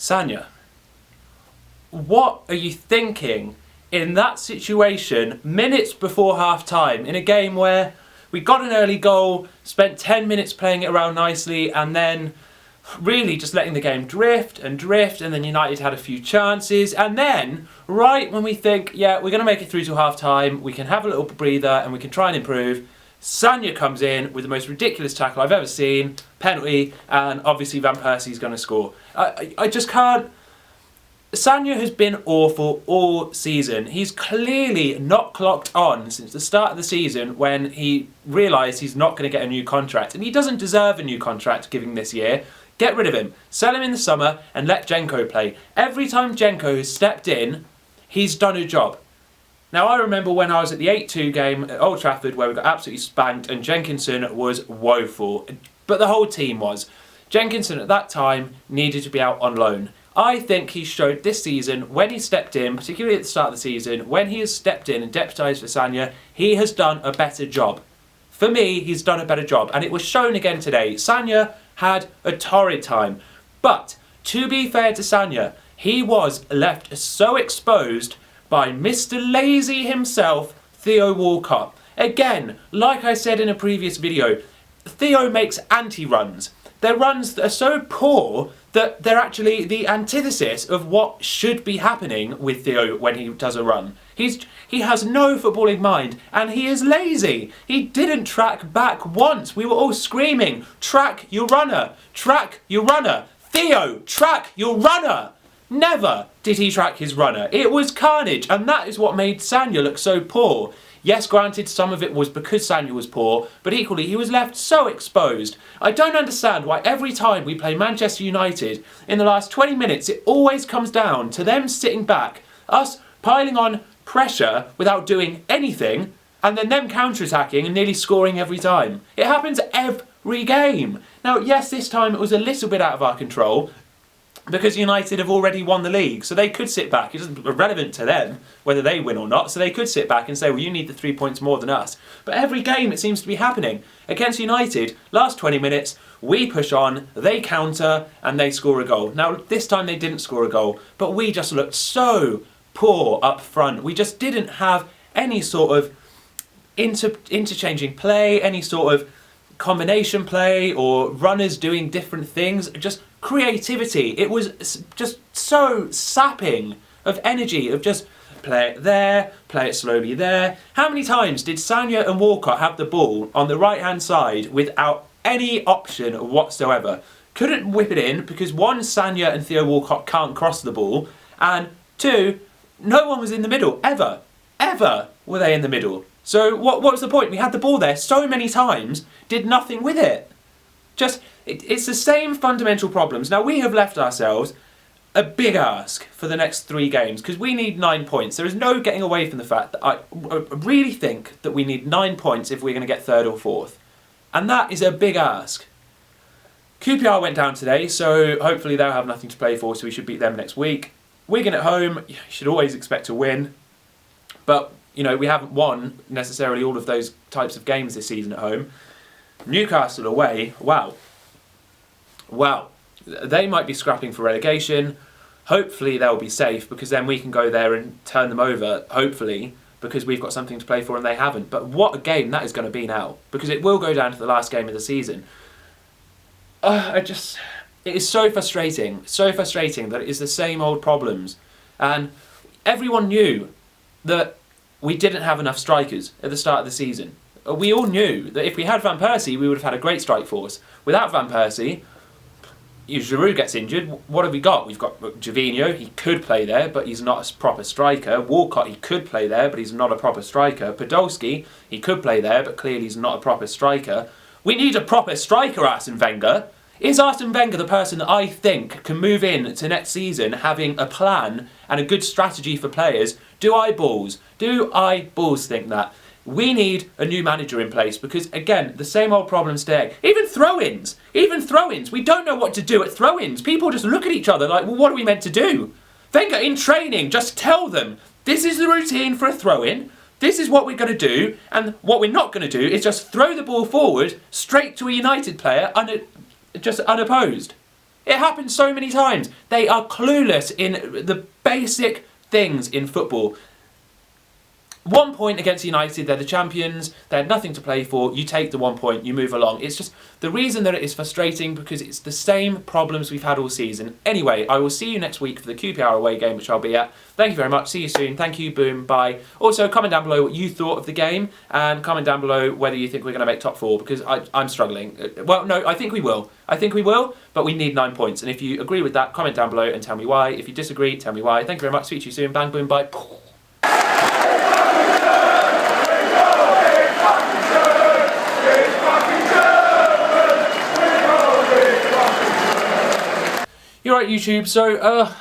Sanya, what are you thinking in that situation, minutes before half time, in a game where we got an early goal, spent 10 minutes playing it around nicely, and then really just letting the game drift, and then United had a few chances, and then, right when we think, yeah, we're going to make it through to half time, we can have a little breather and we can try and improve, Sanya comes in with the most ridiculous tackle I've ever seen, penalty, and obviously Van Persie's going to score. I just can't. Sanya has been awful all season. He's clearly not clocked on since the start of the season when he realised he's not going to get a new contract. And he doesn't deserve a new contract given this year. Get rid of him. Sell him in the summer and let Jenko play. Every time Jenko has stepped in, he's done a job. Now, I remember when I was at the 8-2 game at Old Trafford where we got absolutely spanked and Jenkinson was woeful. But the whole team was. Jenkinson at that time needed to be out on loan. I think he showed this season, when he stepped in, particularly at the start of the season, when he has stepped in and deputised for Sanya, he has done a better job. For me, he's done a better job, and it was shown again today. Sanya had a torrid time. But, to be fair to Sanya, he was left so exposed by Mr. Lazy himself, Theo Walcott. Again, like I said in a previous video, Theo makes anti-runs. Their runs are so poor that they're actually the antithesis of what should be happening with Theo when he does a run. He has no footballing mind and he is lazy. He didn't track back once. We were all screaming, track your runner, track your runner. Theo, track your runner. Never did he track his runner. It was carnage, and that is what made Sanya look so poor. Yes, granted, some of it was because Sanya was poor, but equally he was left so exposed. I don't understand why every time we play Manchester United, in the last 20 minutes, it always comes down to them sitting back, us piling on pressure without doing anything, and then them counter-attacking and nearly scoring every time. It happens every game. Now, yes, this time it was a little bit out of our control, because United have already won the league, so they could sit back. It isn't relevant to them whether they win or not, so they could sit back and say, well, you need the 3 points more than us. But every game it seems to be happening. Against United, last 20 minutes, we push on, they counter, and they score a goal. Now, this time they didn't score a goal, but we just looked so poor up front. We just didn't have any sort of interchanging play, any sort of combination play, or runners doing different things, just creativity. It was just so sapping of energy, of just play it there, play it slowly there. How many times did Sanya and Walcott have the ball on the right hand side without any option whatsoever? Couldn't whip it in because one, Sanya and Theo Walcott can't cross the ball, and two, no one was in the middle, ever were they in the middle. So what was the point? We had the ball there so many times, did nothing with it. It's the same fundamental problems. Now, we have left ourselves a big ask for the next 3 games because we need 9 points. There is no getting away from the fact that I really think that we need 9 points if we're going to get 3rd or 4th. And that is a big ask. QPR went down today, so hopefully they'll have nothing to play for, so we should beat them next week. Wigan at home, you should always expect to win. But, you know, we haven't won necessarily all of those types of games this season at home. Newcastle away, wow. They might be scrapping for relegation. Hopefully they'll be safe because then we can go there and turn them over, hopefully, because we've got something to play for and they haven't. But what a game that is going to be now, because it will go down to the last game of the season. It is so frustrating that it is the same old problems. And everyone knew that we didn't have enough strikers at the start of the season. We all knew that if we had Van Persie, we would have had a great strike force. Without Van Persie, Giroud gets injured. What have we got? We've got Gervinho. He could play there, but he's not a proper striker. Walcott, he could play there, but he's not a proper striker. Podolski, he could play there, but clearly he's not a proper striker. We need a proper striker, Arsene Wenger. Is Arsene Wenger the person that I think can move in to next season having a plan and a good strategy for players? Do I balls think that? We need a new manager in place because, again, the same old problems there. Even throw-ins. We don't know what to do at throw-ins. People just look at each other like, well, what are we meant to do? Wenger, in training, just tell them, this is the routine for a throw-in, this is what we're going to do, and what we're not going to do is just throw the ball forward straight to a United player just unopposed. It happens so many times. They are clueless in the basic things in football. 1 point against United, they're the champions, they had nothing to play for, you take the 1 point, you move along. It's just the reason that it is frustrating because it's the same problems we've had all season. Anyway, I will see you next week for the QPR away game, which I'll be at. Thank you very much, see you soon, thank you, boom, bye. Also, comment down below what you thought of the game and comment down below whether you think we're going to make top 4 because I'm struggling. Well, no, I think we will. I think we will, but we need 9 points. And if you agree with that, comment down below and tell me why. If you disagree, tell me why. Thank you very much, speak to you soon, bang, boom, bye. You're right, YouTube, so